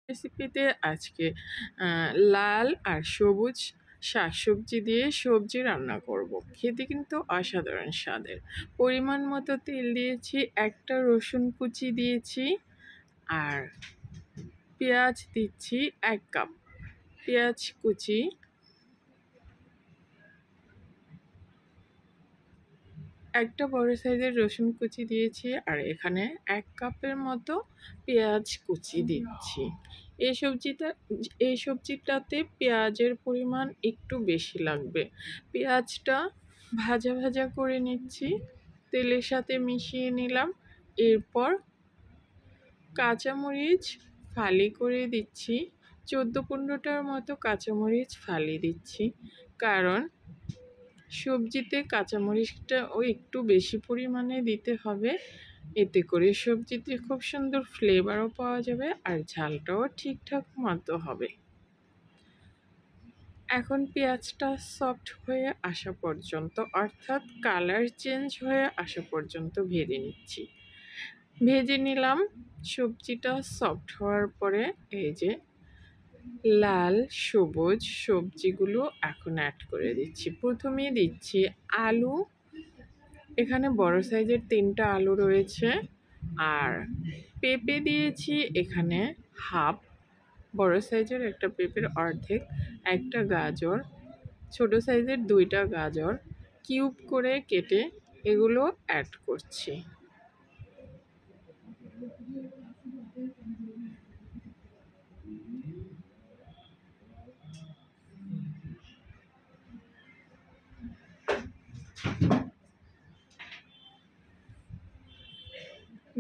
রেসিপিতে আজকে লাল আর সবুজ শাকসবজি দিয়ে সবজি রান্না করব। খেতে কিন্তু অসাধারণ স্বাদের। পরিমাণ মতো তেল দিয়েছি, একটা রসুন কুচি দিয়েছি, আর পেঁয়াজ দিচ্ছি 1 কাপ পেঁয়াজ কুচি, একটা বড় সাইজের রসুন কুচি দিয়েছি, আর এখানে 1 কাপের মতো পেঁয়াজ কুচি দিচ্ছি। এই সবজিটাতে পেঁয়াজের পরিমাণ একটু বেশি লাগবে। পেঁয়াজটা ভাজা ভাজা করে নিচ্ছি, তেলের সাথে মিশিয়ে নিলাম। এরপর কাঁচামরিচ ফালি করে দিচ্ছি, 14-15টার মতো কাঁচামরিচ ফালি দিচ্ছি, কারণ সবজিতে কাঁচামরিচটাও একটু বেশি পরিমাণে দিতে হবে। এতে করে সবজিতে খুব সুন্দর ফ্লেভারও পাওয়া যাবে আর ঝালটাও ঠিকঠাক মতো হবে। এখন পেঁয়াজটা সফট হয়ে আসা পর্যন্ত, অর্থাৎ কালার চেঞ্জ হয়ে আসা পর্যন্ত ভেজে নিচ্ছি। ভেজে নিলাম। সবজিটা সফট হওয়ার পরে এই যে লাল সবুজ সবজিগুলো এখন অ্যাড করে দিচ্ছি। প্রথমে দিচ্ছি আলু, এখানে বড় সাইজের 3টা আলু রয়েছে, আর পেঁপে দিয়েছি এখানে হাফ, বড় সাইজের একটা পেঁপের অর্ধেক, একটা গাজর, ছোট সাইজের 2টা গাজর কিউব করে কেটে এগুলো অ্যাড করছি।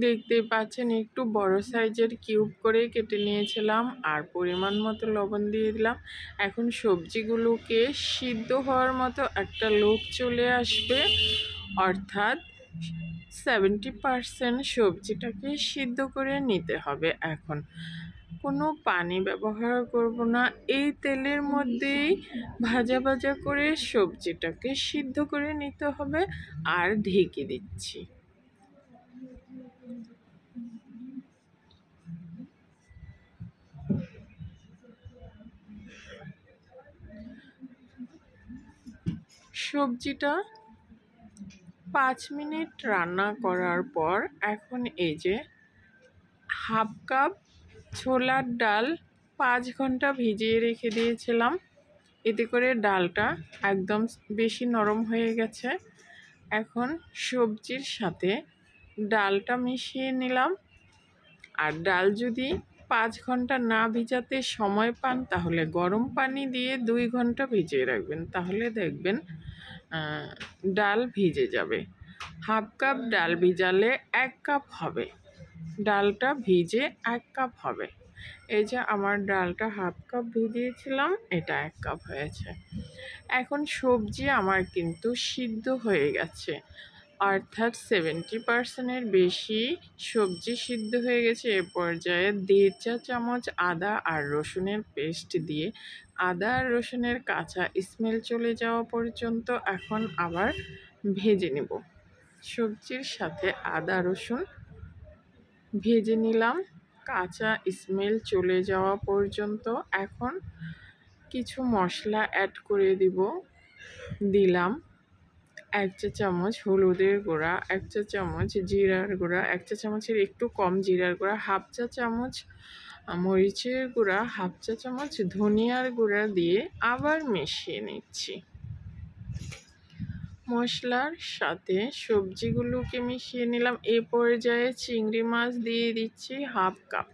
দেখতেই পাচ্ছেন একটু বড় সাইজের কিউব করে কেটে নিয়েছিলাম, আর পরিমাণ মতো লবণ দিয়ে দিলাম। এখন সবজিগুলোকে সিদ্ধ হওয়ার মতো একটা লুক চলে আসবে, অর্থাৎ 70% সবজিটাকে সিদ্ধ করে নিতে হবে। এখন কোনো পানি ব্যবহার করব না, এই তেলের মধ্যেই ভাজা ভাজা করে সবজিটাকে সিদ্ধ করে নিতে হবে। আর ঢেকে দিচ্ছি। সবজিটা 5 মিনিট রান্না করার পর এখন এই যে হাফ কাপ ছোলার ডাল 5 ঘন্টা ভিজিয়ে রেখে দিয়েছিলাম, এতে করে ডালটা একদম বেশি নরম হয়ে গেছে। এখন সবজির সাথে ডালটা মিশিয়ে নিলাম। আর ডাল যদি 5 ঘন্টা না ভিজাতে সময় পান তাহলে গরম পানি দিয়ে 2 ঘন্টা ভিজিয়ে রাখবেন, তাহলে দেখবেন ডাল ভিজে যাবে। হাফ কাপ ডাল ভিজালে 1 কাপ হবে, ডালটা ভিজে 1 কাপ হবে। এই যে আমার ডালটা হাফ কাপ ভিজিয়েছিলাম, এটা 1 কাপ হয়েছে। এখন সবজি আমার কিন্তু সিদ্ধ হয়ে গেছে, অর্থাৎ 70%-এর বেশি সবজি সিদ্ধ হয়ে গেছে। এ পর্যায়ে 1.5 চা চামচ আদা আর রসুনের পেস্ট দিয়ে আদা আর রসুনের কাঁচা স্মেল চলে যাওয়া পর্যন্ত এখন আবার ভেজে নেব। সবজির সাথে আদা রসুন ভেজে নিলাম কাঁচা স্মেল চলে যাওয়া পর্যন্ত। এখন কিছু মশলা অ্যাড করে দিলাম 1 চা চামচ হলুদের গুঁড়া, 1 চা চামচ জিরার গুঁড়া, 1 চা চামচের একটু কম জিরার গুঁড়া, হাফ চা চামচ মরিচের গুঁড়া, হাফ চা চামচ ধনিয়ার গুঁড়া দিয়ে আবার মিশিয়ে নিচ্ছি। মশলার সাথে সবজিগুলোকে মিশিয়ে নিলাম। এ পর্যায়ে চিংড়ি মাছ দিয়ে দিচ্ছি হাফ কাপ।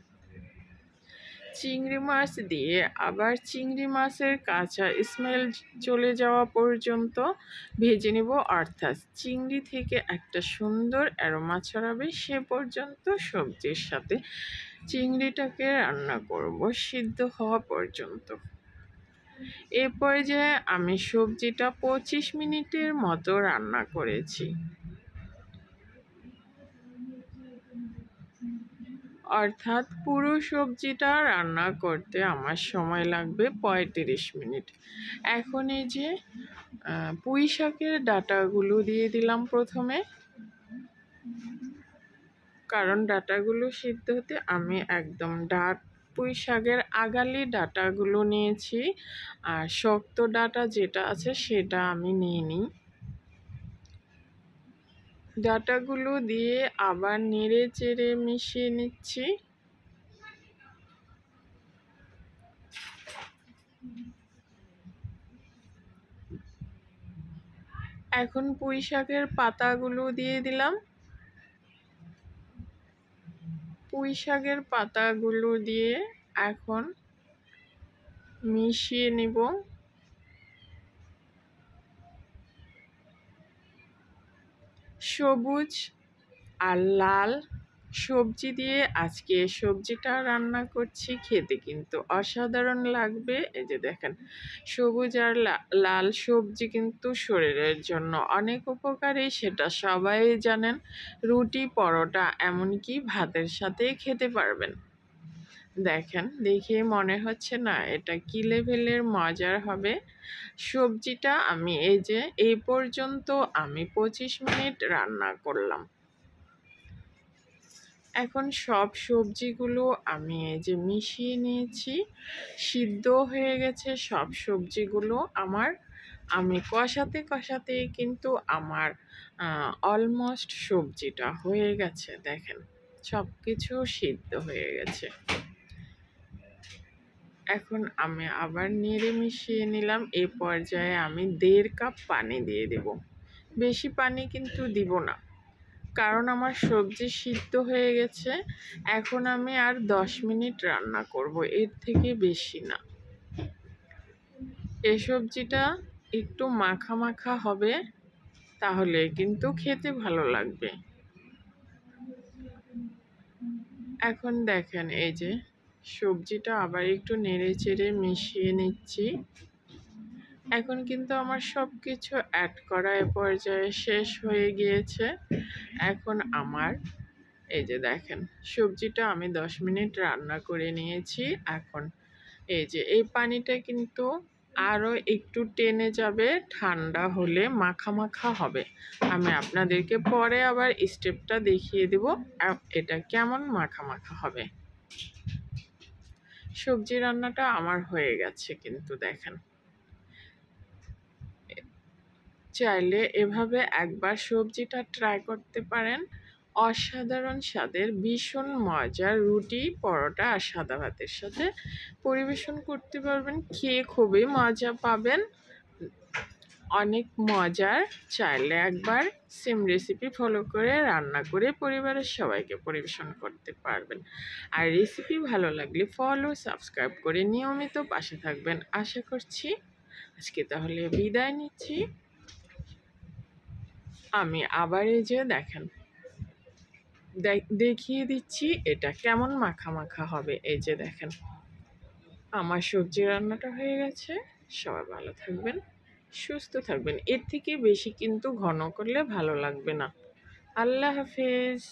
চিংড়ি মাছ দিয়ে আবার চিংড়ি মাছের কাঁচা স্মেল চলে যাওয়া পর্যন্ত ভেজে নেব, অর্থাৎ চিংড়ি থেকে একটা সুন্দর অ্যারোমা ছড়াবে সে পর্যন্ত সবজির সাথে চিংড়িটাকে রান্না করব সিদ্ধ হওয়া পর্যন্ত। এ পর্যায়ে আমি সবজিটা 25 মিনিটের মতো রান্না করেছি, অর্থাৎ পুরো সবজিটা রান্না করতে আমার সময় লাগবে 35 মিনিট। এখন এই যে পুঁই শাকের ডাঁটাগুলো দিয়ে দিলাম প্রথমে, কারণ ডাঁটাগুলো সিদ্ধ হতে আমি একদম ডাঁট পুঁই শাকের আগালি ডাঁটাগুলো নিয়েছি, আর শক্ত ডাঁটা যেটা আছে সেটা আমি নিইনি। ডাঁটাগুলো দিয়ে আবার নেড়ে চেড়ে মিশিয়ে নিচ্ছি। এখন পুঁই শাকের পাতাগুলো দিয়ে দিলাম। পুঁই শাকের পাতাগুলো দিয়ে এখন মিশিয়ে নিব। সবুজ আর লাল সবজি দিয়ে আজকে সবজিটা রান্না করছি, খেতে কিন্তু অসাধারণ লাগবে। এই যে দেখেন, সবুজ আর লাল সবজি কিন্তু শরীরের জন্য অনেক উপকারী, সেটা সবাই জানেন। রুটি, পরোটা, এমনকি ভাতের সাথে খেতে পারবেন। দেখেন, দেখে মনে হচ্ছে না এটা কি লেভেলের মজার হবে। সবজিটা আমি এই পর্যন্ত আমি 25 মিনিট রান্না করলাম। এখন সব সবজিগুলো আমি মিশিয়ে নিয়েছি, সিদ্ধ হয়ে গেছে সব সবজিগুলো আমার। আমি কষাতে কষাতে কিন্তু আমার অলমোস্ট সবজিটা হয়ে গেছে। দেখেন, সব কিছু সিদ্ধ হয়ে গেছে। এখন আমি আবার নেড়ে মিশিয়ে নিলাম। এই পর্যায়ে আমি 1.5 কাপ পানি দিয়ে দেব। বেশি পানি কিন্তু দিব না, কারণ আমার সবজি সিদ্ধ হয়ে গেছে। এখন আমি আর 10 মিনিট রান্না করব, এর থেকে বেশি না। এই সবজিটা একটু মাখা মাখা হবে, তাহলে কিন্তু খেতে ভালো লাগবে। এখন দেখেন, এই যে সবজিটা আবার একটু নেড়ে চেড়ে মিশিয়ে নিচ্ছি। এখন কিন্তু আমার সব কিছু অ্যাড করা এ পর্যায়ে শেষ হয়ে গিয়েছে। এখন আমার এই যে দেখেন, সবজিটা আমি 10 মিনিট রান্না করে নিয়েছি। এখন এই পানিটা কিন্তু আরও একটু টেনে যাবে, ঠান্ডা হলে মাখা মাখা হবে। আমি আপনাদেরকে পরে আবার স্টেপটা দেখিয়ে দেব এটা কেমন মাখা মাখা হবে। সবজি রান্নাটা আমার হয়ে গেছে কিন্তু দেখেন। চাইলে এভাবে একবার সবজিটা ট্রাই করতে পারেন। অসাধারণ স্বাদের, ভীষণ মজার, রুটি, পরোটা আর সাদা ভাতের সাথে পরিবেশন করতে পারবেন। খেয়ে খুবই মজা পাবেন, অনেক মজার। চাইলে একবার সেম রেসিপি ফলো করে রান্না করে পরিবারের সবাইকে পরিবেশন করতে পারবেন। আর রেসিপি ভালো লাগলে ফলো, সাবস্ক্রাইব করে নিয়মিত পাশে থাকবেন আশা করছি। আজকে তাহলে বিদায় নিচ্ছি। আমি আবার দেখেন, দেখিয়ে দিচ্ছি এটা কেমন মাখা মাখা হবে। এই যে দেখেন, আমার সবজি রান্নাটা হয়ে গেছে। সবাই ভালো থাকবেন, সুস্থ থাকবেন। এর থেকে বেশি কিন্তু ঘন করলে ভালো লাগবে না। আল্লাহ হাফেজ।